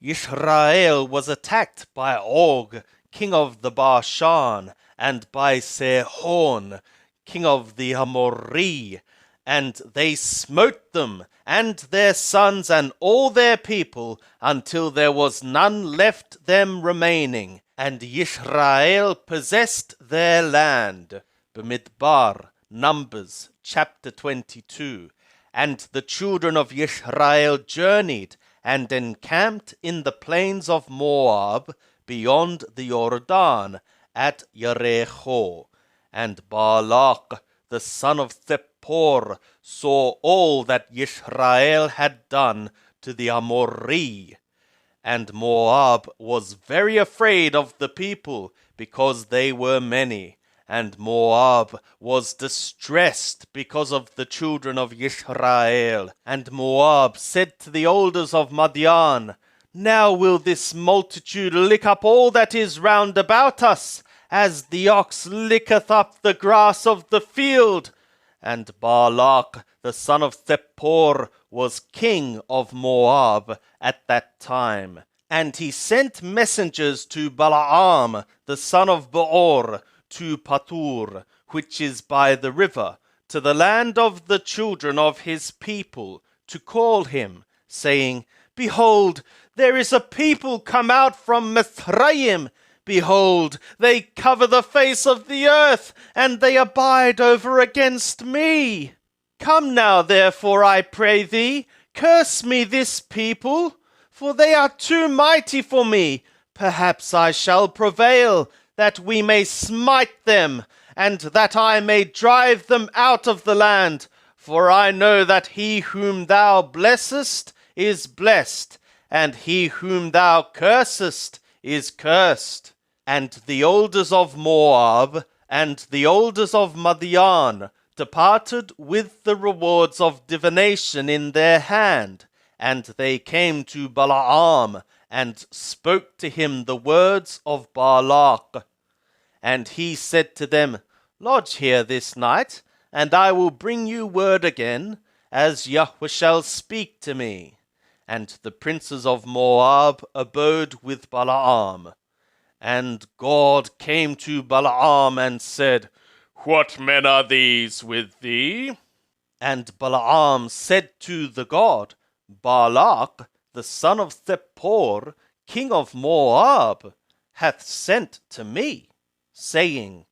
Israel was attacked by Og, king of the Bashan, and by Sihon, king of the Amorri, and they smote them, and their sons, and all their people, until there was none left them remaining, and Israel possessed their land. Bamidbar, Numbers, chapter 22. And the children of Israel journeyed, and encamped in the plains of Moab, beyond the Jordan, at Jericho. And Balak, the son of Zippor, saw all that Israel had done to the Amorri. And Moab was very afraid of the people, because they were many. And Moab was distressed because of the children of Israel. And Moab said to the elders of Madian, Now will this multitude lick up all that is round about us, as the ox licketh up the grass of the field. And Balak, the son of Zippor, was king of Moab at that time. And he sent messengers to Balaam, the son of Beor, to Patur, which is by the river, to the land of the children of his people, to call him, saying, Behold, there is a people come out from Mithraim. Behold, they cover the face of the earth, and they abide over against me. Come now, therefore, I pray thee, curse me this people, for they are too mighty for me. Perhaps I shall prevail, that we may smite them, and that I may drive them out of the land. For I know that he whom thou blessest is blessed, and he whom thou cursest is cursed. And the elders of Moab and the elders of Madian departed with the rewards of divination in their hand, and they came to Balaam, and spoke to him the words of Balak. And he said to them, Lodge here this night, and I will bring you word again, as Yahweh shall speak to me. And the princes of Moab abode with Balaam. And God came to Balaam and said, What men are these with thee? And Balaam said to the God, Balak, the son of Zippor, king of Moab, hath sent to me, saying,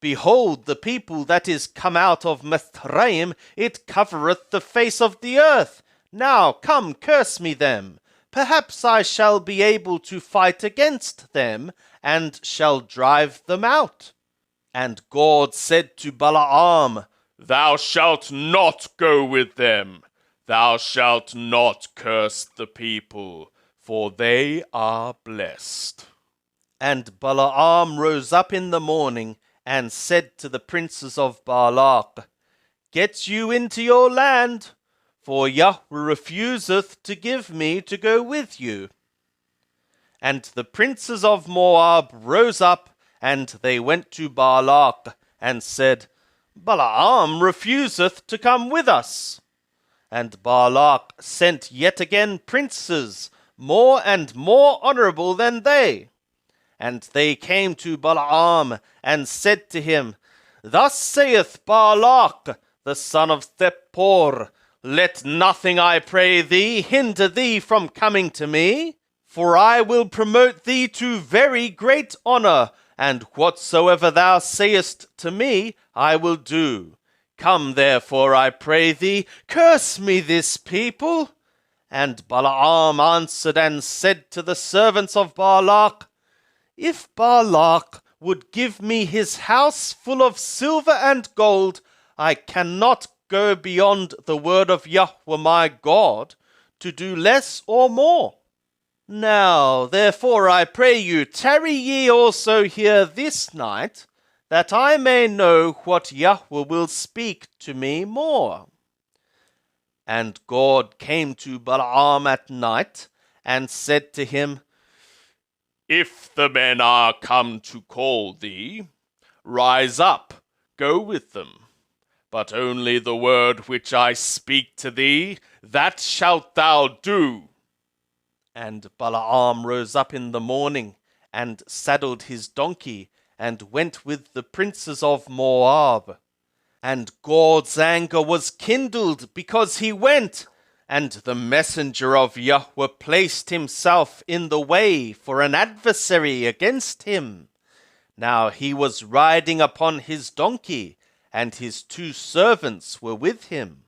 Behold, the people that is come out of Mithraim, it covereth the face of the earth. Now come, curse me them. Perhaps I shall be able to fight against them, and shall drive them out. And God said to Balaam, Thou shalt not go with them. Thou shalt not curse the people, for they are blessed. And Balaam rose up in the morning, and said to the princes of Balak, Get you into your land, for Yahweh refuseth to give me to go with you. And the princes of Moab rose up, and they went to Balak, and said, Balaam refuseth to come with us. And Balak sent yet again princes, more and more honorable than they. And they came to Balaam, and said to him, Thus saith Balak, the son of Zippor, Let nothing, I pray thee, hinder thee from coming to me, for I will promote thee to very great honor, and whatsoever thou sayest to me, I will do. Come therefore, I pray thee, curse me this people. And Balaam answered and said to the servants of Balak, If Balak would give me his house full of silver and gold, I cannot go beyond the word of Yahweh my God, to do less or more. Now, therefore, I pray you, tarry ye also here this night, that I may know what Yahweh will speak to me more. And God came to Balaam at night, and said to him, If the men are come to call thee, rise up, go with them. But only the word which I speak to thee, that shalt thou do. And Balaam rose up in the morning, and saddled his donkey, and went with the princes of Moab. And God's anger was kindled because he went, and the messenger of Yahweh placed himself in the way for an adversary against him. Now he was riding upon his donkey, and his 2 servants were with him.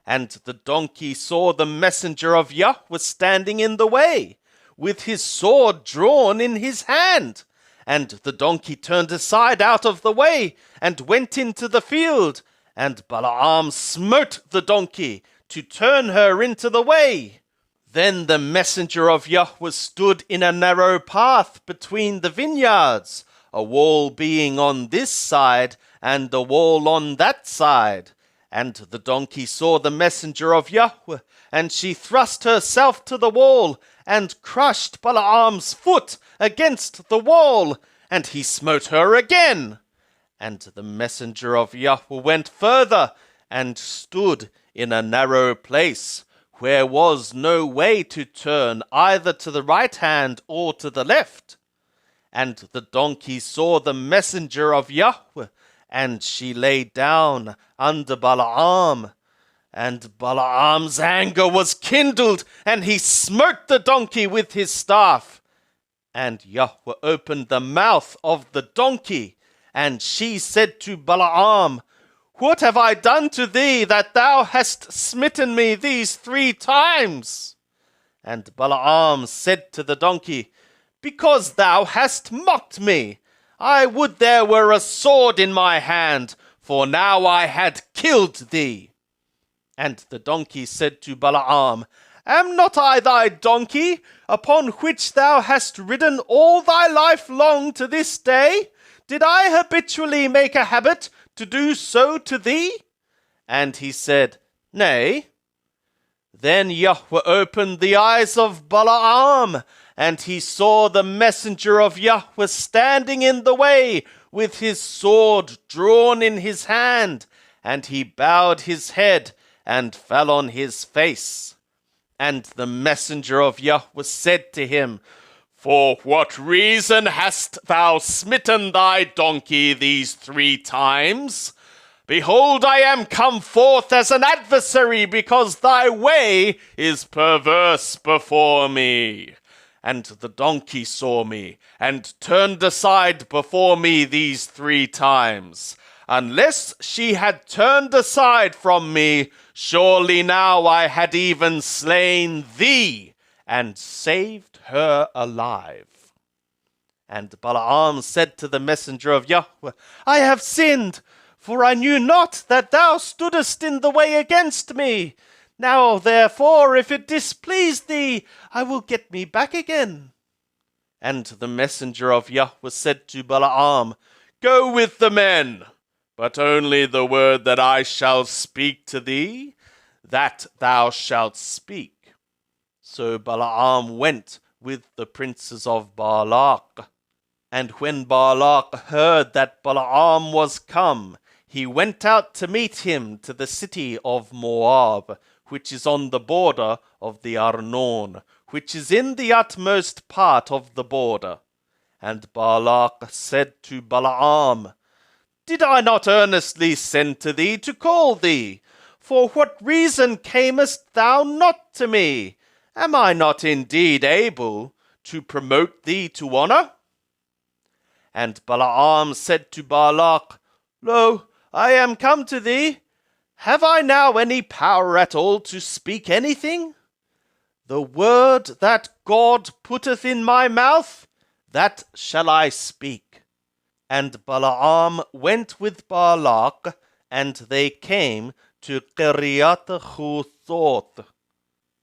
And the donkey saw the messenger of Yahweh standing in the way, with his sword drawn in his hand. And the donkey turned aside out of the way, and went into the field. And Balaam smote the donkey, to turn her into the way. Then the messenger of Yahweh stood in a narrow path between the vineyards, a wall being on this side, and a wall on that side. And the donkey saw the messenger of Yahweh, and she thrust herself to the wall, and crushed Balaam's foot against the wall, and he smote her again. And the messenger of Yahweh went further, and stood in a narrow place, where was no way to turn either to the right hand or to the left. And the donkey saw the messenger of Yahweh, and she lay down under Balaam. And Balaam's anger was kindled, and he smote the donkey with his staff. And Yahweh opened the mouth of the donkey, and she said to Balaam, "What have I done to thee, that thou hast smitten me these 3 times? And Balaam said to the donkey, "Because thou hast mocked me. I would there were a sword in my hand, for now I had killed thee." And the donkey said to Balaam, "Am not I thy donkey, upon which thou hast ridden all thy life long to this day? Did I habitually make a habit to do so to thee?" And he said, "Nay." Then Yahweh opened the eyes of Balaam, and he saw the messenger of Yahweh standing in the way, with his sword drawn in his hand, and he bowed his head and fell on his face. And the messenger of Yahweh said to him, "For what reason hast thou smitten thy donkey these 3 times? Behold, I am come forth as an adversary, because thy way is perverse before me. And the donkey saw me, and turned aside before me these 3 times. Unless she had turned aside from me, surely now I had even slain thee, and saved her alive." And Balaam said to the messenger of Yahweh, "I have sinned, for I knew not that thou stoodest in the way against me. Now, therefore, if it displease thee, I will get me back again." And the messenger of Yahweh said to Balaam, "Go with the men, but only the word that I shall speak to thee, that thou shalt speak." So Balaam went with the princes of Balak. And when Balak heard that Balaam was come, he went out to meet him to the city of Moab, which is on the border of the Arnon, which is in the utmost part of the border. And Balak said to Balaam, "Did I not earnestly send to thee to call thee? For what reason camest thou not to me? Am I not indeed able to promote thee to honor?" And Balaam said to Balak, "Lo, I am come to thee. Have I now any power at all to speak anything? The word that God putteth in my mouth, that shall I speak." And Balaam went with Balak, and they came to Kiriath-Huzoth.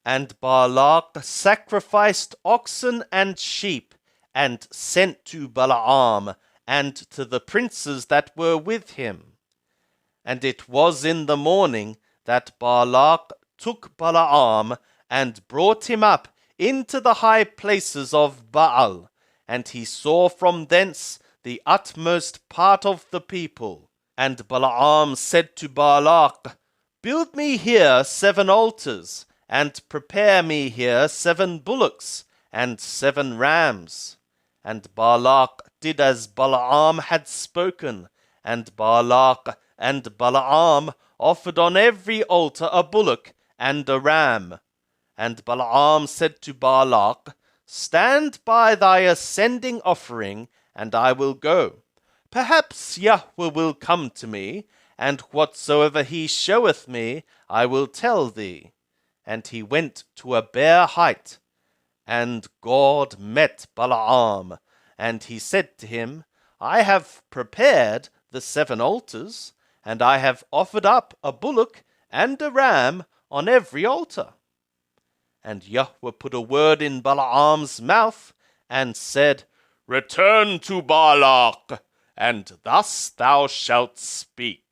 And Balak sacrificed oxen and sheep, and sent to Balaam, and to the princes that were with him. And it was in the morning that Balak took Balaam, and brought him up into the high places of Baal, and he saw from thence the utmost part of the people. And Balaam said to Balak, "Build me here 7 altars, and prepare me here 7 bullocks and 7 rams. And Balak did as Balaam had spoken, and Balak and Balaam offered on every altar a bullock and a ram. And Balaam said to Balak, Stand by thy ascending offering, and I will go. Perhaps Yahweh will come to me, and whatsoever he showeth me, I will tell thee. And he went to a bare height. And God met Balaam, and he said to him, I have prepared the 7 altars, and I have offered up a bullock and a ram on every altar. And Yahweh put a word in Balaam's mouth, and said, Return to Balak, and thus thou shalt speak.